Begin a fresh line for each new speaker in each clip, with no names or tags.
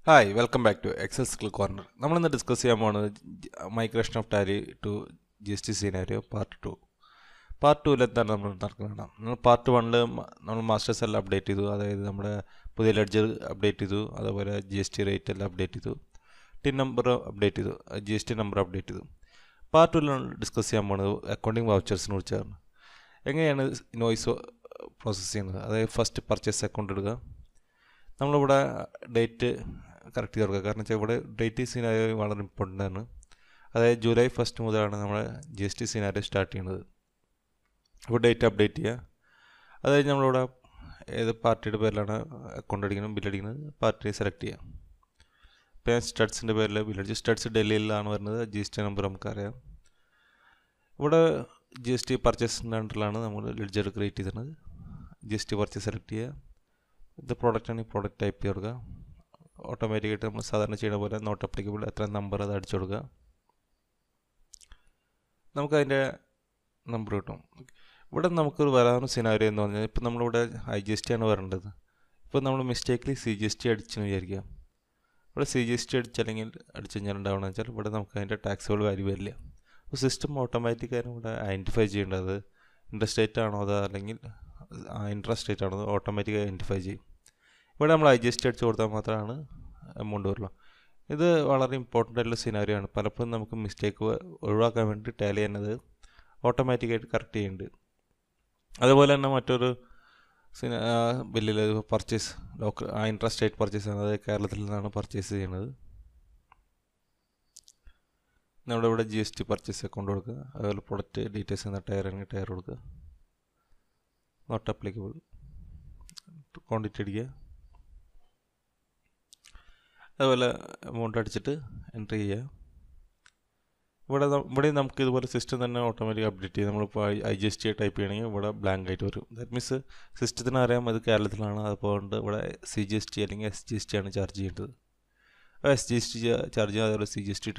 Hi welcome back to Excel skill corner. നമ്മളിന്ന് discuss ചെയ്യാൻ പോകുന്നത് migration of Tally to GST scenario part 2. Part 2 എന്താണ് നമ്മൾ നടക്കുന്നത്? നമ്മൾ പാർട്ട് 1 നമ്മൾ മാസ്റ്റേഴ്സ് എല്ലാം അപ്ഡേറ്റ് ചെയ്തു, അതായത് നമ്മുടെ പുതിയ ലെഡ്ജർ അപ്ഡേറ്റ് ചെയ്തു, അതുപോലെ GST റേറ്റ് എല്ലാം അപ്ഡേറ്റ് ചെയ്തു, ടിൻ നമ്പർ അപ്ഡേറ്റ് ചെയ്തു, GST നമ്പർ അപ്ഡേറ്റ് ചെയ്തു. പാർട്ട് 2 നമ്മൾ ഡിസ്കസ് ചെയ്യാൻ പോകുന്നത് അക്കൗണ്ടിങ് വൗച്ചേഴ്സിനെ കുറിച്ചാണ്. എങ്ങനെയാണ് ഇൻവോയ്സ് പ്രോസസ്സ് ചെയ്യുന്നത്? അതായത് ഫസ്റ്റ് പർച്ചേസ് അക്കൗണ്ട് എടുക്കുക. നമ്മളിവിടെ ഡേറ്റ് കറക്റ്റ് ചെയ്ത് കൊടുക്കുക, കാരണം വെച്ചാൽ ഇവിടെ ഡേറ്റ് സിനാരിയോ വളരെ ഇമ്പോർട്ടൻ്റ് ആണ്. അതായത് ജൂലൈ 1 മുതലാണ് നമ്മൾ GST സിനാരിയോ സ്റ്റാർട്ട് ചെയ്യുന്നത്. അപ്പോൾ ഡേറ്റ് അപ്ഡേറ്റ് ചെയ്യുക. അതായത് നമ്മളിവിടെ ഏത് പാർട്ടിയുടെ പേരിലാണ് അക്കൗണ്ട് അടിക്കുന്നത്, ബില്ലടിക്കുന്നത്, പാർട്ടി സെലക്ട് ചെയ്യുക. ഇപ്പോൾ ഞാൻ സ്റ്റഡ്സിൻ്റെ പേരിൽ ബില്ലടിച്ചു. സ്റ്റഡ്സ് ഡൽഹിയിലാണ് വരുന്നത്. GST നമ്പർ നമുക്കറിയാം. ഇവിടെ GST പർച്ചേസിൻ്റെ അണ്ടറിലാണ് നമ്മൾ ലെഡ്ജർ ക്രിയേറ്റ് ചെയ്തിരുന്നത്. GST പർച്ചേസ് സെലക്ട് ചെയ്യുക. ഇത് പ്രോഡക്റ്റ് ആണ്, ഈ പ്രോഡക്റ്റ് ടൈപ്പ് ചെയ്ത് കൊടുക്കുക. ഓട്ടോമാറ്റിക്കായിട്ട് നമ്മൾ സാധാരണ ചെയ്യുന്ന പോലെ നോട്ട് അപ്ലിക്കബിൾ എത്ര നമ്പർ അത് അടിച്ചു കൊടുക്കുക. നമുക്കതിൻ്റെ നമ്പർ കിട്ടും. ഇവിടെ നമുക്ക് വരാവുന്ന സിനാരിയോ എന്ന് പറഞ്ഞാൽ, ഇപ്പോൾ നമ്മളിവിടെ IGST ആണ് വരേണ്ടത്. ഇപ്പോൾ നമ്മൾ മിസ്റ്റേക്കിൽ CGST അടിച്ചെന്ന് വിചാരിക്കുക. ഇവിടെ CGST അടിച്ചല്ലെങ്കിൽ അടിച്ചു കഴിഞ്ഞാൽ ഉണ്ടാവുകയെന്ന് വെച്ചാൽ ഇവിടെ നമുക്ക് അതിൻ്റെ ടാക്സുകൾ വാല്യൂ വരില്ല. അപ്പോൾ സിസ്റ്റം ഓട്ടോമാറ്റിക്കായിട്ട് ഇവിടെ ഐഡൻറ്റിഫൈ ചെയ്യേണ്ടത് ഇൻട്രസ്റ്റ് റേറ്റ് ആണോ അതോ അല്ലെങ്കിൽ ഇൻട്രസ്റ്റ് റേറ്റ് ആണോ ഓട്ടോമാറ്റിക്കായി ഐഡൻറ്റിഫൈ ചെയ്യും. ഇവിടെ നമ്മൾ IGST അടിച്ചു കൊടുത്താൽ മാത്രമാണ് എമൗണ്ട് വരുള്ളൂ. ഇത് വളരെ ഇമ്പോർട്ടൻ്റ് ആയിട്ടുള്ള സിനാരിയോ ആണ്. പലപ്പോഴും നമുക്ക് മിസ്റ്റേക്ക് ഒഴിവാക്കാൻ വേണ്ടി ടാലി ചെയ്യുന്നത് ഓട്ടോമാറ്റിക്കായിട്ട് കറക്റ്റ് ചെയ്യുന്നുണ്ട്. അതുപോലെ തന്നെ മറ്റൊരു ബില്ലിൽ പർച്ചേസ് ഇൻട്രസ്റ്റ് റേറ്റ് പർച്ചേസ് ആണ്. അത് കേരളത്തിൽ നിന്നാണ് പർച്ചേസ് ചെയ്യുന്നത്. നമ്മുടെ ഇവിടെ GST പർച്ചേസ് അക്കൗണ്ട് കൊടുക്കുക. അതുപോലെ പ്രൊഡക്റ്റ് ഡീറ്റെയിൽസ് എന്ന ടയർ ആണെങ്കിൽ ടയർ കൊടുക്കുക. നോട്ട് അപ്ലിക്കബിൾ, ക്വാണ്ടിറ്റി അടിക്കുക. അതുപോലെ എമൗണ്ട് അടിച്ചിട്ട് എൻ്റർ ചെയ്യുക. ഇവിടെ നമുക്ക് ഇതുപോലെ സിസ്റ്റം തന്നെ ഓട്ടോമാറ്റിക് അപ്ഡേറ്റ് ചെയ്യും. നമ്മളിപ്പോൾ IGST ടൈപ്പ് ചെയ്യണമെങ്കിൽ ഇവിടെ ബ്ലാങ്ക് ആയിട്ട് വരും. ദാറ്റ് മീൻസ് സിസ്റ്റത്തിന് അറിയാം അത് കേരളത്തിലാണ്, അതുകൊണ്ട് ഇവിടെ CGST അല്ലെങ്കിൽ SGST ആണ് ചാർജ് ചെയ്യേണ്ടത്. SGST ചാർജ് ചെയ്യുക, അതുപോലെ CGST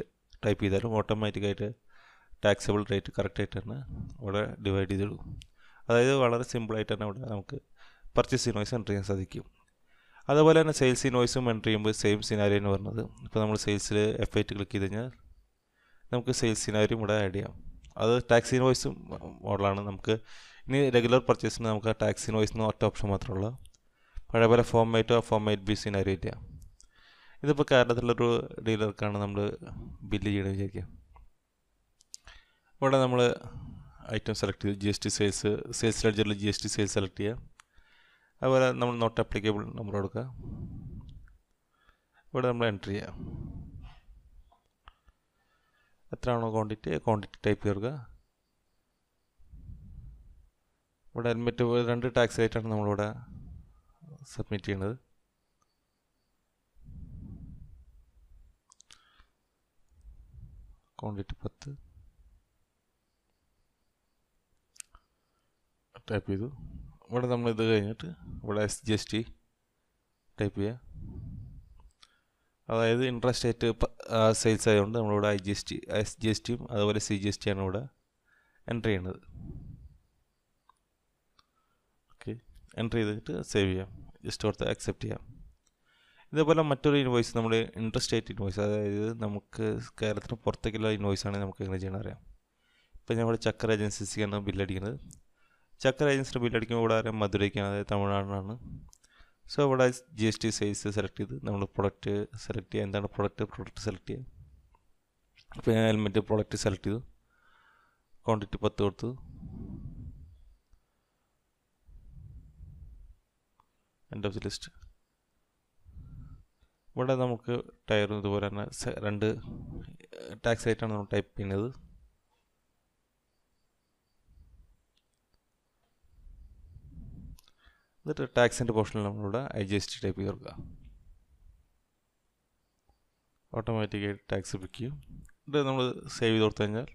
ടൈപ്പ് ചെയ്താലും ഓട്ടോമാറ്റിക്കായിട്ട് ടാക്സബിൾ റേറ്റ് കറക്റ്റായിട്ട് തന്നെ ഇവിടെ ഡിവൈഡ് ചെയ്തിടും. അതായത് വളരെ സിമ്പിളായിട്ട് തന്നെ ഇവിടെ നമുക്ക് പർച്ചേസ് ഇൻവോയ്സ് എൻ്റർ ചെയ്യാൻ സാധിക്കും. അതുപോലെ തന്നെ സെയിൽസ് ഇൻവോയ്സും എൻ്റർ ചെയ്യുമ്പോൾ സെയിം സിനാരിയോ എന്ന് പറഞ്ഞത്. ഇപ്പോൾ നമ്മൾ സെയിൽസിൽ F8 ക്ലിക്ക് ചെയ്ത് കഴിഞ്ഞാൽ നമുക്ക് സെയിൽസ് സിനാരിയോ ഇവിടെ ആഡ് ചെയ്യാം. അത് ടാക്സ് ഇൻവോയ്സും മോഡലാണ്. നമുക്ക് ഇനി റെഗുലർ പർച്ചേസിന് നമുക്ക് ടാക്സ് ഇൻവോയ്സിന് ഒറ്റ ഓപ്ഷൻ മാത്രമേ ഉള്ളൂ. പഴയ പോലെ ഫോർമാറ്റ് ബി സിനാരിയോ ഇല്ല. ഇതിപ്പോൾ കേരളത്തിലൊരു ഡീലർക്കാണ് നമ്മൾ ബില്ല് ചെയ്യണമെന്ന് വിചാരിക്കുക. ഇവിടെ നമ്മൾ ഐറ്റം സെലക്ട് ചെയ്ത് GST സെയിൽസ് ലെഡ്ജറിൽ GST സെയിൽസ് സെലക്ട് ചെയ്യുക. അതുപോലെ നമ്മൾ നോട്ട് അപ്ലിക്കബിൾ നമ്പർ കൊടുക്കുക. ഇവിടെ നമ്മൾ എൻ്റർ ചെയ്യുക. എത്രയാണോ ക്വാണ്ടിറ്റി ടൈപ്പ് ചെയ്യുക. ഇവിടെ ഹെൽമെറ്റ് 2 ടാക്സ് റേറ്റാണ് നമ്മളിവിടെ സബ്മിറ്റ് ചെയ്യുന്നത്. ക്വാണ്ടിറ്റി 10 ടൈപ്പ് ചെയ്തു. ഇവിടെ നമ്മൾ ഇത് കഴിഞ്ഞിട്ട് ഇവിടെ SGST ടൈപ്പ് ചെയ്യുക. അതായത് ഇൻട്രസ്റ്റ് റേറ്റ് സെയിൽസ് ആയതുകൊണ്ട് നമ്മളിവിടെ SGSTയും അതുപോലെ CGST ആണ് ഇവിടെ എൻ്റർ ചെയ്യുന്നത്. ഓക്കെ, എൻ്റർ ചെയ്തിട്ട് സേവ് ചെയ്യാം. ജസ്റ്റ് ഓർത്ത് അക്സെപ്റ്റ് ചെയ്യാം. ഇതേപോലെ മറ്റൊരു ഇൻവോയ്സ് നമ്മൾ ഇൻട്രസ്റ്റ് റേറ്റ് ഇൻവോയ്സ്, അതായത് നമുക്ക് കേരളത്തിന് പുറത്തേക്കുള്ള ഇൻവോയ്സ് ആണെങ്കിൽ നമുക്ക് എങ്ങനെ ചെയ്യണം അറിയാം. ഇപ്പോൾ ഞങ്ങളുടെ ചക്കർ ഏജൻസിക്കാണ് ബില്ലടിക്കുന്നത്. ചക്കർ ഏജൻസിയുടെ ബില്ലടിക്കുമ്പോൾ ഇവിടെ അറിയാം മധുരയ്ക്കാണ്, അതായത് തമിഴ്നാടിനാണ്. സോ ഇവിടെ GST സെയിൽസ് സെലക്ട് ചെയ്ത് നമ്മൾ പ്രൊഡക്റ്റ് സെലക്ട് ചെയ്യുക. എന്താണ് പ്രൊഡക്റ്റ് സെലക്ട് ചെയ്യുക. അപ്പോൾ ഞാൻ ഹെൽമെറ്റ് പ്രൊഡക്റ്റ് സെലക്ട് ചെയ്തു. ക്വാണ്ടിറ്റി 10 കൊടുത്തു. End of the list. ഇവിടെ നമുക്ക് ടയറും ഇതുപോലെ തന്നെ 2 ടാക്സ് റേറ്റാണ് നമ്മൾ ടൈപ്പ് ചെയ്യുന്നത്. എന്നിട്ട് ടാക്സിൻ്റെ പോർഷനിൽ നമ്മളിവിടെ IGST ടൈപ്പ് ചെയ്ത് കൊടുക്കുക. ഓട്ടോമാറ്റിക്കായിട്ട് ടാക്സ് പിക്ക് ചെയ്യും. ഇത് നമ്മൾ സേവ് ചെയ്ത് കൊടുത്തു കഴിഞ്ഞാൽ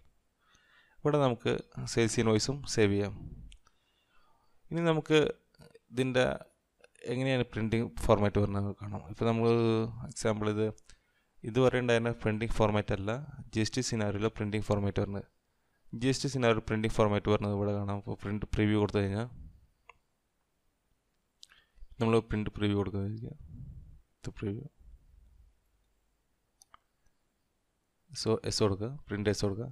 ഇവിടെ നമുക്ക് സെയിൽസ് ഇൻവോയ്സും സേവ് ചെയ്യാം. ഇനി നമുക്ക് ഇതിൻ്റെ എങ്ങനെയാണ് പ്രിൻറ്റിങ് ഫോർമാറ്റ് വരുന്നത് കാണാം. ഇപ്പോൾ നമ്മൾ എക്സാമ്പിൾ ഇതുവരെ ഉണ്ടായിരുന്ന പ്രിൻറ്റിങ് ഫോർമാറ്റ് അല്ല GST സിനാരിയോയിലെ പ്രിൻറ്റിങ് ഫോർമാറ്റ് വരുന്നത്. GST സിനാരിയോ പ്രിൻറ്റിങ് ഫോർമാറ്റ് വരുന്നത് ഇവിടെ കാണാം. ഇപ്പോൾ പ്രിൻറ്റ് പ്രിവ്യൂ കൊടുത്തു കഴിഞ്ഞാൽ നമ്മൾ പ്രിൻറ്റ് പ്രിവ്യൂ കൊടുക്കുക. പ്രിവ്യൂ എസ് കൊടുക്കുക, പ്രിൻ്റ് എസ് കൊടുക്കുക.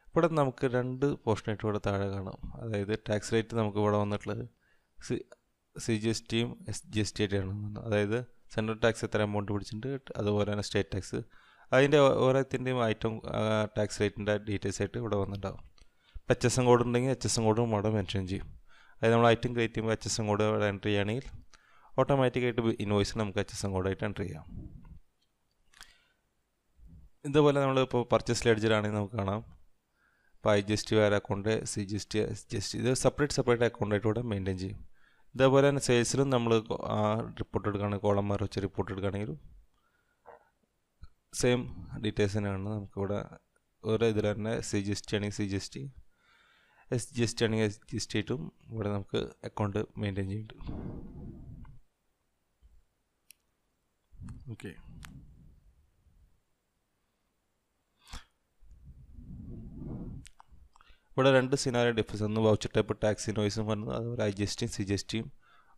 ഇവിടെ നമുക്ക് രണ്ട് പോർഷനായിട്ട് ഇവിടെ താഴെ കാണാം. അതായത് ടാക്സ് റേറ്റ് നമുക്ക് ഇവിടെ വന്നിട്ടുള്ളത് സി ജി എസ് ടിയും എസ് ജി എസ് ടി ആയിട്ടാണ്. അതായത് സെൻട്രൽ ടാക്സ് എത്ര എമൗണ്ട് പിടിച്ചിട്ടുണ്ട്, അതുപോലെ തന്നെ സ്റ്റേറ്റ് ടാക്സ്, അതിൻ്റെ ഓരോത്തിൻ്റെയും ഐറ്റം ടാക്സ് റേറ്റിൻ്റെ ഡീറ്റെയിൽസ് ആയിട്ട് ഇവിടെ വന്നിട്ടുണ്ടാകും. ഇപ്പോൾ എച്ച് എസ് എം കോഡ് ഉണ്ടെങ്കിൽ എച്ച് എസ് എം കോഡും ഇവിടെ മെൻഷൻ ചെയ്യും. അതായത് നമ്മൾ ഐറ്റം ക്രിയേറ്റ് ചെയ്യുമ്പോൾ എച്ച് എസ് എം കോഡ് ഇവിടെ എൻ്റർ ചെയ്യുകയാണെങ്കിൽ ഓട്ടോമാറ്റിക്കായിട്ട് ഇൻവോയ്സിൽ നമുക്ക് എച്ച് എസ് എം കോഡായിട്ട് എൻ്റർ ചെയ്യാം. ഇതുപോലെ നമ്മൾ ഇപ്പോൾ പർച്ചേസ് ലെഡ്ജറാണെങ്കിൽ നമുക്ക് കാണാം. ഇപ്പോൾ ഐ ജി എസ് ടി വേറെ account, C G S T, S G S T, ഇത് സെപ്പറേറ്റ് അക്കൗണ്ടായിട്ട് ഇവിടെ മെയിൻറ്റെയിൻ ചെയ്യും. ഇതേപോലെ തന്നെ സെയിൽസിലും നമ്മൾ റിപ്പോർട്ട് എടുക്കുകയാണെങ്കിൽ കോളന്മാർ വെച്ച് റിപ്പോർട്ട് എടുക്കുകയാണെങ്കിലും സെയിം ഡീറ്റെയിൽസ് തന്നെയാണ് നമുക്കിവിടെ ഓരോ ഇതിൽ തന്നെ. സി ജി എസ് ടി ആണെങ്കിൽ C G S T, S G S T ആണെങ്കിൽ എസ് ജി എസ് ടി ആയിട്ടും ഇവിടെ നമുക്ക് അക്കൗണ്ട് മെയിൻറ്റെയിൻ ചെയ്യുന്നുണ്ട്. ഓക്കെ, ഇവിടെ രണ്ട് സിനാരിയോ ഡിഫറൻസ്, ഒന്ന് വൗച്ചർ ടൈപ്പ് ടാക്സ് ഇൻവോയ്സും വരുന്നത്, അതുപോലെ ഐ ജി എസ് ടിയും സി ജി എസ് ടിയും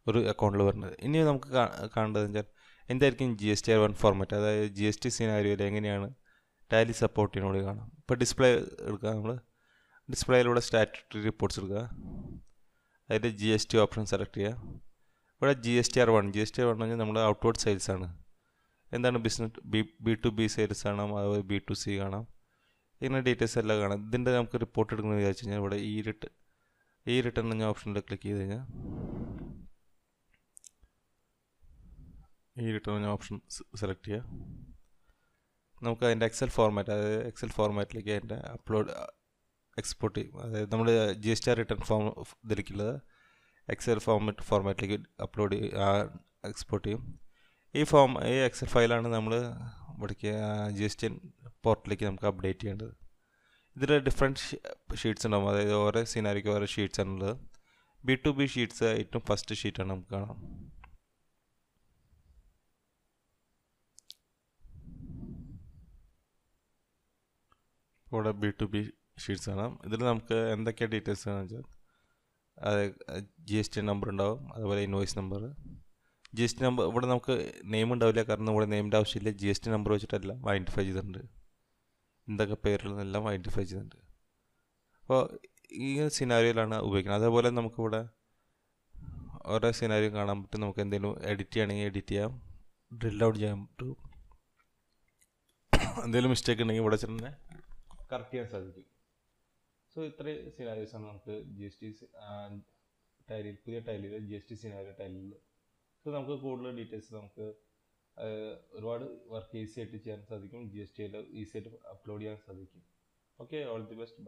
ഒരു അക്കൗണ്ടിൽ വരുന്നത്. ഇനി നമുക്ക് കാണേണ്ടത് വെച്ചാൽ എന്തായിരിക്കും G S T R 1 format, അതായത് ജി എസ് ടി സിനാരിയോയിൽ എങ്ങനെയാണ് ടാലി സപ്പോർട്ട് ചെയ്യുന്നതോട് കാണാം. ഇപ്പോൾ ഡിസ്പ്ലേ എടുക്കുക, നമ്മൾ ഡിസ്പ്ലേയിലൂടെ സ്റ്റാറ്റുട്ടറി റിപ്പോർട്ട്സ് എടുക്കുക, അതിൽ G S T option select ചെയ്യുക. ഇവിടെ ജി എസ് ടി ആർ 1 എന്ന് പറഞ്ഞാൽ നമ്മൾ ഔട്ട്വേർഡ് സെയിൽസ് ആണ്. എന്താണ് business B to B sales കാണാം, അതുപോലെ ബി ടു സി കാണാം, ഇങ്ങനെ ഡീറ്റെയിൽസ് എല്ലാം കാണാം. ഇതിൻ്റെ നമുക്ക് റിപ്പോർട്ട് എടുക്കണമെന്ന് വിചാരിച്ചു കഴിഞ്ഞാൽ ഇവിടെ ഈ റിട്ടേൺ എന്ന ഓപ്ഷനിൽ ക്ലിക്ക് ചെയ്ത് കഴിഞ്ഞാൽ ഈ റിട്ടേൺ എന്ന ഓപ്ഷൻ സെലക്ട് ചെയ്യുക. നമുക്ക് അതിൻ്റെ എക്സൽ ഫോർമാറ്റ്, അതായത് എക്സൽ ഫോർമാറ്റിലേക്ക് അതിൻ്റെ എക്സ്പോർട്ട് ചെയ്യും. അതായത് നമ്മൾ G S T R return ഇതിലേക്കുള്ളത് എക്സൽ ഫോർമാറ്റിലേക്ക് എക്സ്പോർട്ട് ചെയ്യും. ഈ എക്സൽ ഫയലാണ് നമ്മൾ ഇവിടേക്ക് ജി എസ് ടി പോർട്ടലിലേക്ക് നമുക്ക് അപ്ഡേറ്റ് ചെയ്യേണ്ടത്. ഇതിൽ ഡിഫറെൻറ്റ് ഷീറ്റ്സ് ഉണ്ടാകും, അതായത് ഓരോ സിനാരിക്ക് ഓരോ ഷീറ്റ്സ് ആണുള്ളത്. ബി ടു ബി ഷീറ്റ്സ് ഏറ്റവും ഫസ്റ്റ് ഷീറ്റാണ് നമുക്ക് കാണാം. ഇവിടെ ബി ടു ബി ഷീറ്റ്സ് കാണാം. ഇതിൽ നമുക്ക് എന്തൊക്കെയാണ് ഡീറ്റെയിൽസ് എന്ന് വെച്ചാൽ ജി എസ് ടി നമ്പർ ഉണ്ടാവും, അതുപോലെ invoice number. G S T number ഇവിടെ നമുക്ക് നെയിം ഉണ്ടാവില്ല, കാരണം ഇവിടെ നെയിമിൻ്റെ ആവശ്യമില്ല. ജി എസ് ടി നമ്പർ വെച്ചിട്ടെല്ലാം ഐഡൻറ്റിഫൈ ചെയ്തിട്ടുണ്ട്, എന്തൊക്കെ പേരുകളെന്നെല്ലാം ഐഡൻറ്റിഫൈ ചെയ്തിട്ടുണ്ട്. അപ്പോൾ ഈ സിനാരിയോയിലാണ് ഉപയോഗിക്കുന്നത്. അതേപോലെ നമുക്കിവിടെ ഓരോ സിനാരിയോ കാണാൻ പറ്റും. നമുക്ക് എന്തെങ്കിലും എഡിറ്റ് ചെയ്യണമെങ്കിൽ എഡിറ്റ് ചെയ്യാം, ഡ്രിൽ ഔട്ട് ചെയ്യാൻ പറ്റും. എന്തെങ്കിലും മിസ്റ്റേക്ക് ഉണ്ടെങ്കിൽ ഇവിടെ തന്നെ കറക്റ്റ് ചെയ്യാൻ സാധിക്കും. സോ ഇത്രയും സിനാരിയോസാണ് നമുക്ക് ജി എസ് ടി ടൈലിൽ, പുതിയ ടൈലിൽ ജി എസ് ടി സിനാരിയോ ടൈലിൽ. സോ നമുക്ക് കൂടുതൽ ഡീറ്റെയിൽസ് നമുക്ക് ഒരുപാട് വർക്ക് ഈസി ആയിട്ട് ചെയ്യാൻ സാധിക്കും. ജി എസ് ടി എല്ലാം ഈസി ആയിട്ട് അപ്ലോഡ് ചെയ്യാൻ സാധിക്കും. Okay, all the best.